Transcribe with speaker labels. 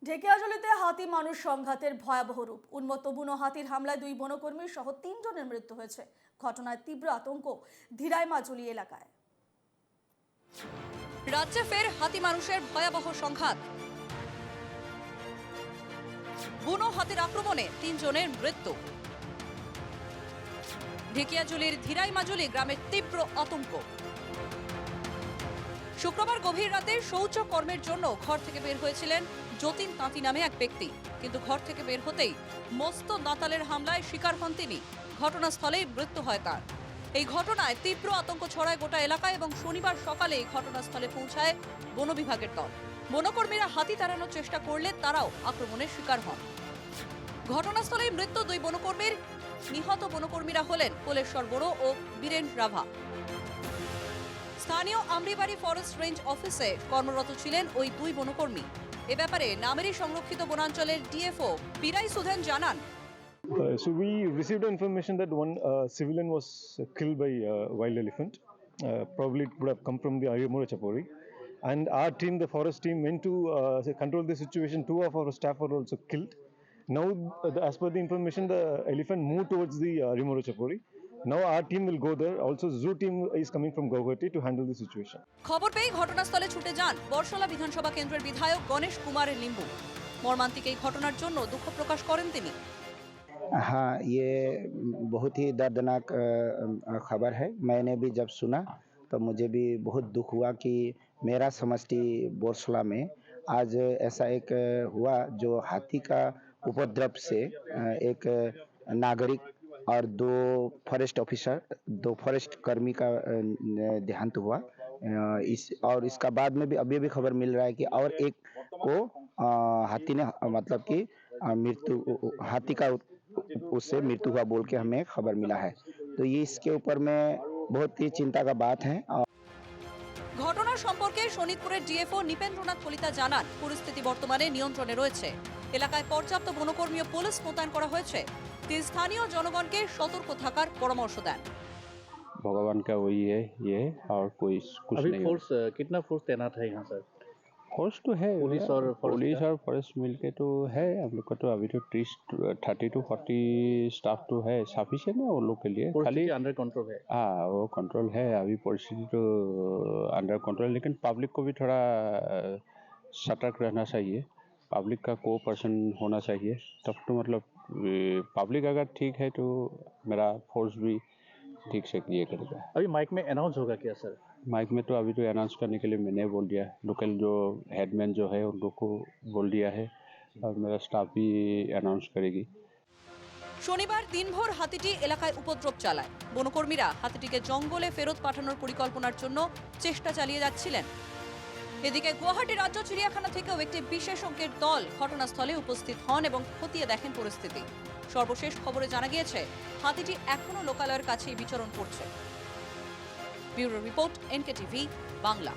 Speaker 1: ঢেকিয়াজুলিতে হাতি মানুষ সংঘাতের ভয়াবহ রূপ। উন্মত্ত বুনো হাতির হামলায় 2 বনকর্মী সহ 3 জনের মৃত্যু হয়েছে। ঘটনায় তীব্র আতঙ্ক ধিরাইমাজুলি এলাকায়।
Speaker 2: রাজ্যে ফের হাতি মানুষের ভয়াবহ সংঘাত। বুনো হাতির আক্রমণে 3 জনের মৃত্যু। ঢেকিয়াজুলির ধিরাইমাজুলি গ্রামে তীব্র আতঙ্ক। শুক্রবার গভীর রাতে শৌচ কর্মের জন্য ঘর থেকে বের হয়েছিলেন যতীন তাঁতি নামে এক ব্যক্তি, কিন্তু ঘর থেকে বের হতেই মস্ত দাঁতালের হামলায় শিকার হন তিনি। ঘটনাস্থলেই মৃত্যু হয় তার। এই ঘটনায় তীব্র আতঙ্ক ছড়ায় গোটা এলাকায় এবং শনিবার সকালে এই ঘটনাস্থলে পৌঁছায় বন বিভাগের দল। বনকর্মীরা হাতি তাড়ানোর চেষ্টা করলে তারাও আক্রমণের শিকার হন। ঘটনাস্থলেই মৃত্যু 2 বনকর্মীর। নিহত বনকর্মীরা হলেন কোলেশ্বর বড়ো ও বীরেন রাভা। স্থানীয় আমরিবাড়ি ফরেস্ট রেঞ্জ অফিসে কর্মরত ছিলেন ওই 2 বনকর্মী। এ ব্যাপারে নামেরি সংরক্ষিত বনাঞ্চলের ডিএফও পিরাই সুধেন জানান,
Speaker 3: So we received information that one civilian was killed by wild elephant. Probably it would have come from the Ayamura Chapori. And our team, the forest team, went to control the situation. 2 of our staff were also killed. Now, as per the information, the elephant moved towards the Ayamura Chapori. Now our team will go there. Also, zoo team is coming from Guwahati to handle the situation.
Speaker 2: খবর পেয়ে ঘটনাস্থলে ছুটে যান বর্ষলা বিধানসভা কেন্দ্রের বিধায়ক গণেশ কুমার লিম্বু। মর্মান্তিক এই ঘটনার জন্য দুঃখ প্রকাশ করেন তিনি।
Speaker 4: हाँ, ये बहुत ही दर्दनाक खबर है। मैंने भी जब सुना तो मुझे भी बहुत दुख हुआ कि मेरा समष्टि बोरसला में आज ऐसा एक हुआ जो हाथी का उपद्रव से एक नागरिक और 2 फॉरेस्ट ऑफिसर 2 फॉरेस्ट कर्मी का देहांत हुआ। और इसका बाद में भी अभी खबर मिल रहा है कि और एक को हाथी ने मतलब कि मृत्यु हाथी का उससे मृत्यु हुआ बोल के हमें खबर मिला है। तो ये इसके ऊपर में बहुत ही चिंता का बात है।
Speaker 2: ঘটনা সম্পর্কে শোনিতপুরের ডিএফও নিপেন্দ্রনাথ কলিতা জানান, পরিস্থিতি বর্তমানে নিয়ন্ত্রণে রয়েছে। এলাকায় পর্যাপ্ত বনকর্মী ও পুলিশ মোতায়েন করা হয়েছে। তিনি স্থানীয় জনগণকে সতর্ক থাকার পরামর্শ দেন।
Speaker 5: भगवान का वही है ये, और कोई कुछ
Speaker 6: अभी
Speaker 5: नहीं।
Speaker 6: फोर्स कितना फोर्स तैनात है यहाँ सर?
Speaker 5: फोर्स तो है,
Speaker 6: पुलिस और
Speaker 5: फॉरेस्ट मिलके तो है। हम लोग का तो अभी तो 30 to 40 स्टाफ तो है, सफिशिएंट है उन लोग के लिए। खाली
Speaker 6: अंडर कंट्रोल है।
Speaker 5: हाँ, वो कंट्रोल है। अभी परिस्थिति तो अंडर कंट्रोल, लेकिन पब्लिक को भी थोड़ा सतर्क रहना चाहिए। पब्लिक का कोऑपरेशन होना चाहिए, तब तो मतलब पब्लिक अगर ठीक है तो मेरा फोर्स भी ठीक से ये करेगा।
Speaker 6: अभी माइक में अनाउंस होगा क्या सर?
Speaker 5: माइक में तो अभी तो अनाउंस करने के लिए मैंने बोल दिया, लोकल जो हेडमैन जो है उन लोग को बोल दिया है, और मेरा स्टाफ भी अनाउंस करेगी।
Speaker 2: শনিবার দিনভর হাতিটি এলাকায় উপদ্রব চালায়। বনকর্মীরা হাতিটিকে জঙ্গলে ফেরত পাঠানোর পরিকল্পনার জন্য চেষ্টা চালিয়ে যাচ্ছিলেন। এদিকে গুয়াহাটি রাজ্য চিড়িয়াখানা থেকেও একটি বিশেষজ্ঞের দল ঘটনাস্থলে উপস্থিত হন এবং খতিয়ে দেখেন পরিস্থিতি। সর্বশেষ খবরে জানা গিয়েছে হাতিটি এখনো লোকালয়ের কাছেই বিচরণ করছে। Bureau report, NKTV Bangla.